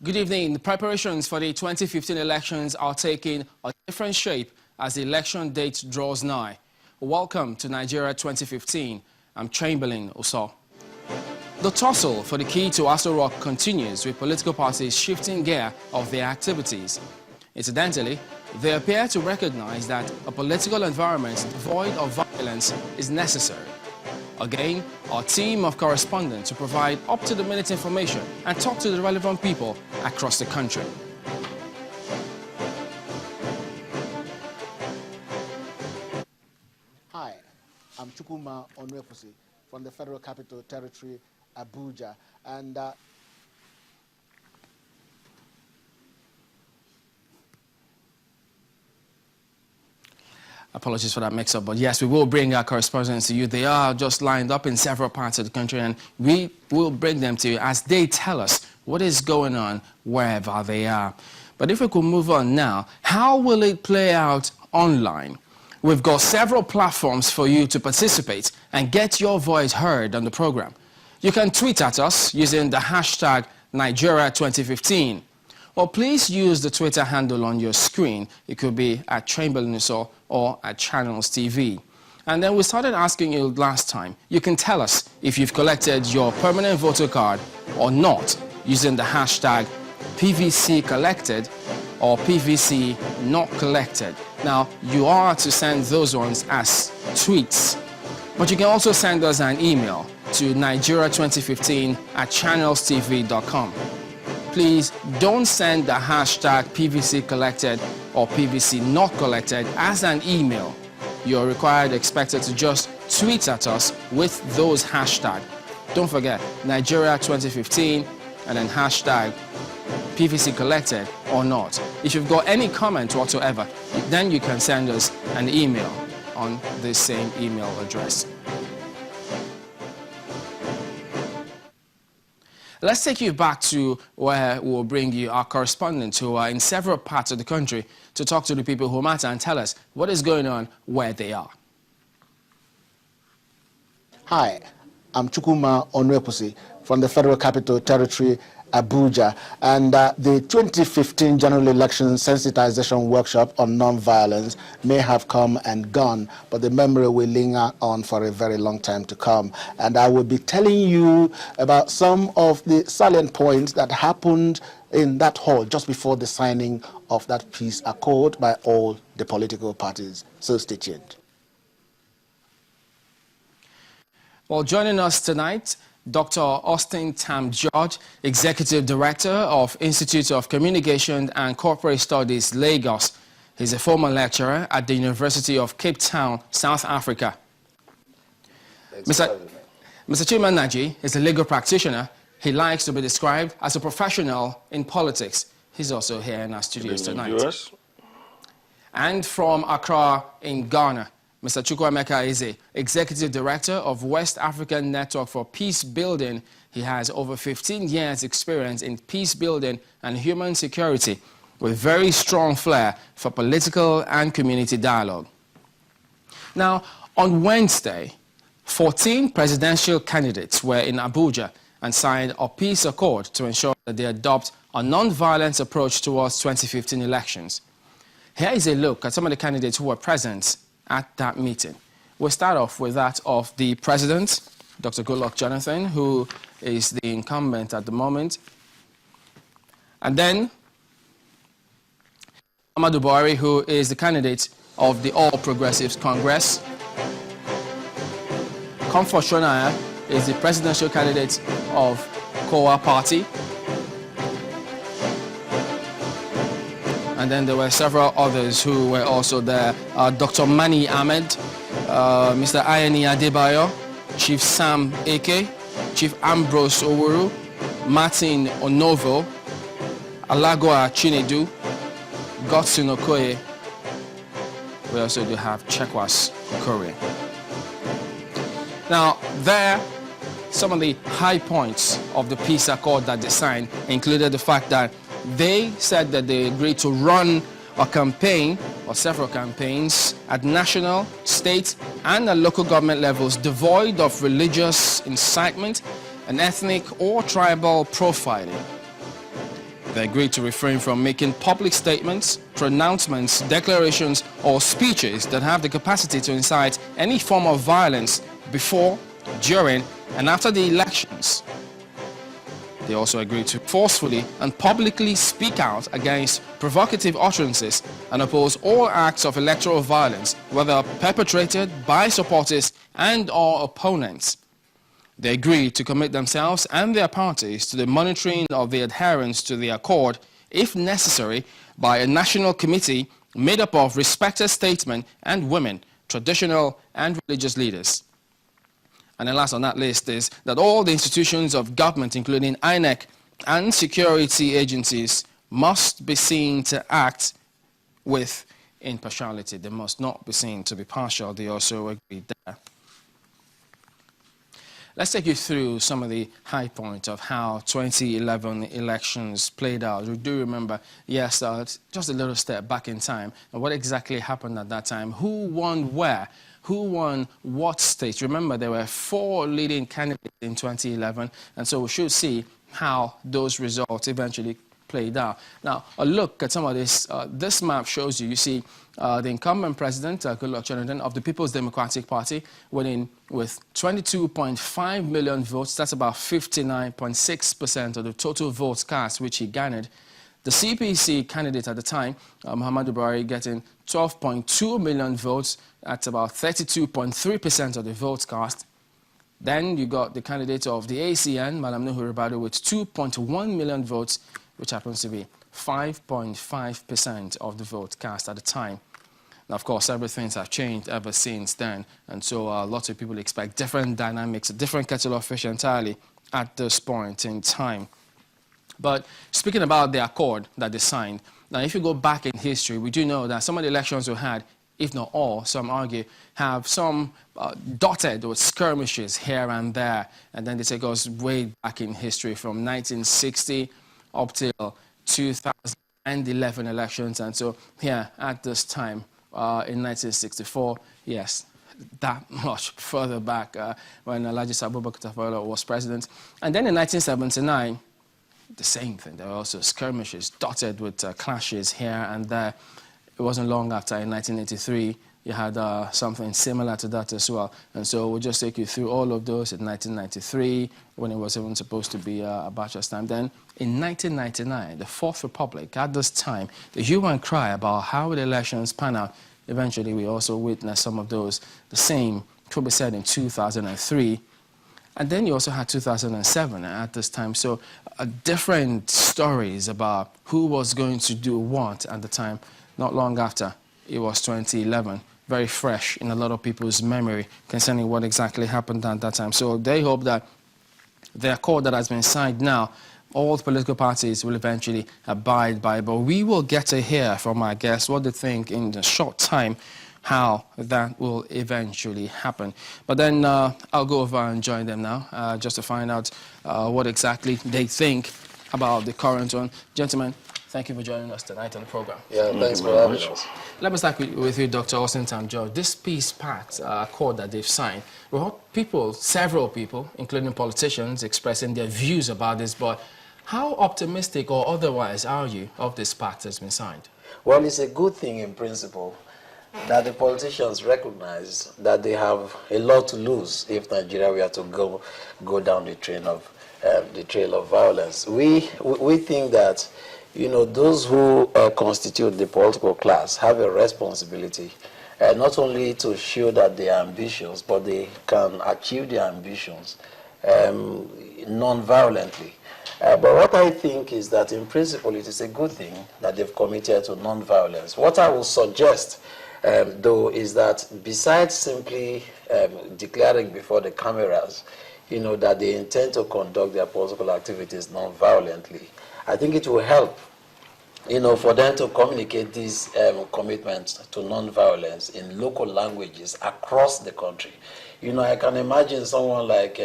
Good evening. The preparations for the 2015 elections are taking a different shape as the election date draws nigh. Welcome to Nigeria 2015. I'm Chamberlain Oso. The tussle for the key to Aso Rock continues, with political parties shifting gear of their activities. Incidentally, they appear to recognize that a political environment devoid of violence is necessary. Again, our team of correspondents will provide up-to-the-minute information and talk to the relevant people across the country. Hi, I'm Chukuma Onwepusi from the Federal Capital Territory, Abuja, and Apologies for that mix-up, but yes, we will bring our correspondents to you. They are just lined up in several parts of the country, and we will bring them to you as they tell us what is going on wherever they are. But if we could move on now, how will it play out online? We've got several platforms for you to participate and get your voice heard on the program. You can tweet at us using the hashtag Nigeria2015. Or please use the Twitter handle on your screen. It could be at Chamberlain or at Channels TV. And then we started asking you last time. You can tell us if you've collected your permanent voter card or not using the hashtag PVC collected or PVC not collected. Now, you are to send those ones as tweets. But you can also send us an email to Nigeria2015@channelstv.com. Please don't send the hashtag PVC collected or PVC not collected as an email. You're expected to just tweet at us with those hashtags. Don't forget, Nigeria 2015 and then hashtag PVC collected or not. If you've got any comment whatsoever, then you can send us an email on this same email address. Let's take you back to where we'll bring you our correspondents who are in several parts of the country to talk to the people who matter and tell us what is going on where they are. hi, I'm Chukuma Onwepusi from the Federal Capital Territory, Abuja, and the 2015 General Election Sensitization Workshop on Non-Violence may have come and gone, but the memory will linger on for a very long time to come. And I will be telling you about some of the salient points that happened in that hall just before the signing of that peace accord by all the political parties. So stay tuned. Well, joining us tonight, Dr. Austin Tam George, Executive Director of Institute of Communication and Corporate Studies, Lagos. He's a former lecturer at the University of Cape Town, South Africa. Mr. Chima Naji is a legal practitioner. He likes to be described as a professional in politics. He's also here in our studios tonight. Viewers. And from Accra in Ghana, Mr. Chukwuemeka Eze, Executive Director of West African Network for Peace Building. He has over 15 years' experience in peace building and human security, with very strong flair for political and community dialogue. Now, on Wednesday, 14 presidential candidates were in Abuja and signed a peace accord to ensure that they adopt a non-violence approach towards 2015 elections. Here is a look at some of the candidates who were present at that meeting. We'll start off with that of the President, Dr. Goodluck Jonathan, who is the incumbent at the moment. And then Muhammadu Buhari, who is the candidate of the All Progressives Congress. Comfort Shonaya is the presidential candidate of Kowa Party. And then there were several others who were also there. Dr. Mani Ahmed, Mr. Ayeni Adebayo, Chief Sam Eke, Chief Ambrose Owuru, Martin Onovo, Alagwa Chinedu, Godson Okoye. We also do have Chekwas Okoye. Now, there, some of the high points of the peace accord that they signed included the fact that they said that they agreed to run a campaign or several campaigns at national, state, and at local government levels devoid of religious incitement and ethnic or tribal profiling. They agreed to refrain from making public statements, pronouncements, declarations, or speeches that have the capacity to incite any form of violence before, during, and after the elections. They also agreed to forcefully and publicly speak out against provocative utterances and oppose all acts of electoral violence, whether perpetrated by supporters and/or opponents. They agreed to commit themselves and their parties to the monitoring of the adherence to the accord, if necessary, by a national committee made up of respected statesmen and women, traditional and religious leaders. And then last on that list is that all the institutions of government, including INEC and security agencies, must be seen to act with impartiality. They must not be seen to be partial. They also agreed there. Let's take you through some of the high points of how 2011 elections played out. We do remember, yes, just a little step back in time, and what exactly happened at that time, who won where, who won what states. Remember, there were 4 leading candidates in 2011, and so we should see how those results eventually played out. Now, a look at some of this. This map shows you see the incumbent president, Goodluck Jonathan, of the People's Democratic Party, winning with 22.5 million votes. That's about 59.6% of the total votes cast, which he garnered. The CPC candidate at the time, Muhammadu Buhari, getting 12.2 million votes. That's about 32.3% of the votes cast. Then you got the candidate of the ACN, Malam Nuhu Ribadu, with 2.1 million votes, which happens to be 5.5% of the vote cast at the time. Now, of course, everything has changed ever since then, and so lots of people expect different dynamics, a different kettle of fish entirely at this point in time. But speaking about the accord that they signed, now if you go back in history, we do know that some of the elections we had, if not all, some argue, have some dotted with skirmishes here and there, and then they take us way back in history from 1960 up till 2011 elections. And so here at this time in 1964, yes, that much further back when Alhaji Abubakar Tafawa was president. And then in 1979, the same thing. There were also skirmishes dotted with clashes here and there. It wasn't long after, in 1983, you had something similar to that as well. And so we'll just take you through all of those in 1993, when it was even supposed to be Abacha's time. Then in 1999, the Fourth Republic, at this time, the hue and cry about how the elections pan out, eventually we also witnessed some of those. The same could be said in 2003. And then you also had 2007 at this time. So different stories about who was going to do what at the time. Not long after, it was 2011. Very fresh in a lot of people's memory concerning what exactly happened at that time. So they hope that the accord that has been signed now, all the political parties will eventually abide by. But we will get to hear from our guests what they think in the short time how that will eventually happen. But then I'll go over and join them now just to find out what exactly they think about the current one. Gentlemen, thank you for joining us tonight on the program. Yeah, thanks for having us. Let me start with you, Dr. Austin George. This peace pact accord that they've signed, we heard people, several people, including politicians, expressing their views about this, but how optimistic or otherwise are you of this pact that's been signed? Well, it's a good thing in principle that the politicians recognize that they have a lot to lose if Nigeria were to go down the trail of violence. We think that, you know, those who constitute the political class have a responsibility not only to show that they are ambitious, but they can achieve their ambitions non-violently. But what I think is that in principle it is a good thing that they've committed to non-violence. What I will suggest though, is that besides simply declaring before the cameras, you know, that they intend to conduct their political activities non-violently, I think it will help, you know, for them to communicate these commitments to non-violence in local languages across the country. You know, I can imagine someone like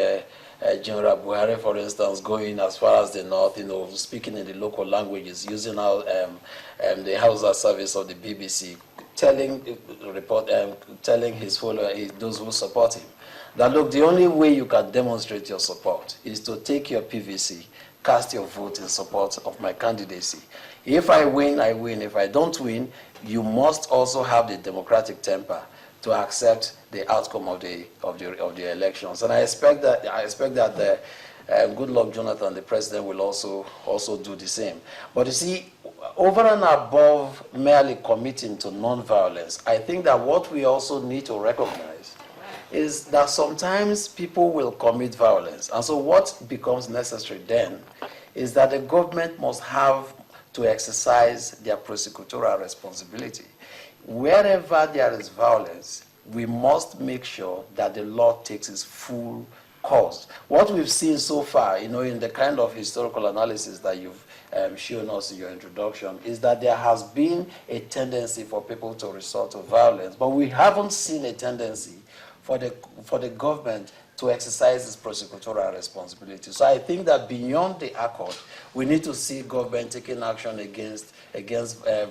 General Buhari, for instance, going as far as the north, you know, speaking in the local languages, using the Hausa service of the BBC, telling his followers, those who support him, that, look, the only way you can demonstrate your support is to take your PVC, cast your vote in support of my candidacy. If I win, I win. If I don't win, you must also have the democratic temper to accept the outcome of the elections. And I expect that the Goodluck Jonathan, the president, will also do the same. But you see, over and above merely committing to non-violence, I think that what we also need to recognize is that sometimes people will commit violence. And so what becomes necessary then is that the government must have to exercise their prosecutorial responsibility. Wherever there is violence, we must make sure that the law takes its full course. What we've seen so far, in the kind of historical analysis that you've shown us in your introduction, is that there has been a tendency for people to resort to violence, but we haven't seen a tendency for the government to exercise its prosecutorial responsibility. So I think that beyond the accord, we need to see government taking action against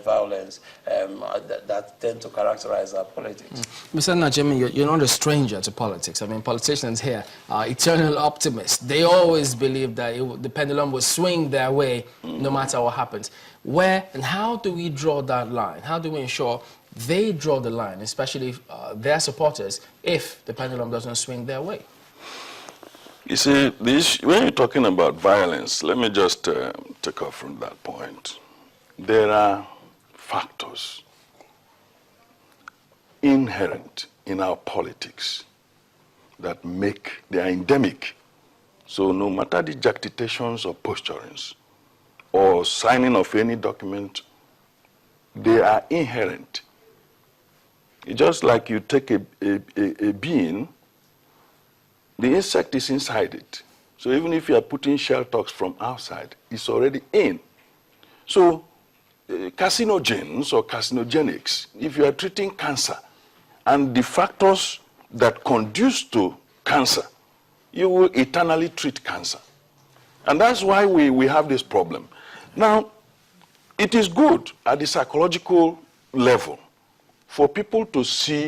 violence that tend to characterize our politics. Mr. Najemi, you're not a stranger to politics. I mean, politicians here are eternal optimists. They always believe that the pendulum will swing their way no matter what happens. Where and how do we draw that line? How do we ensure they draw the line, especially their supporters, if the pendulum doesn't swing their way? You see, when you're talking about violence, let me just take off from that point. There are factors inherent in our politics that they are endemic. So no matter the jactitations or posturings or signing of any document, they are inherent. It's just like you take a bean, the insect is inside it. So even if you are putting shell tox from outside, it's already in. So carcinogens or carcinogenics, if you are treating cancer and the factors that conduce to cancer, you will eternally treat cancer. And that's why we have this problem. Now, it is good at the psychological level for people to see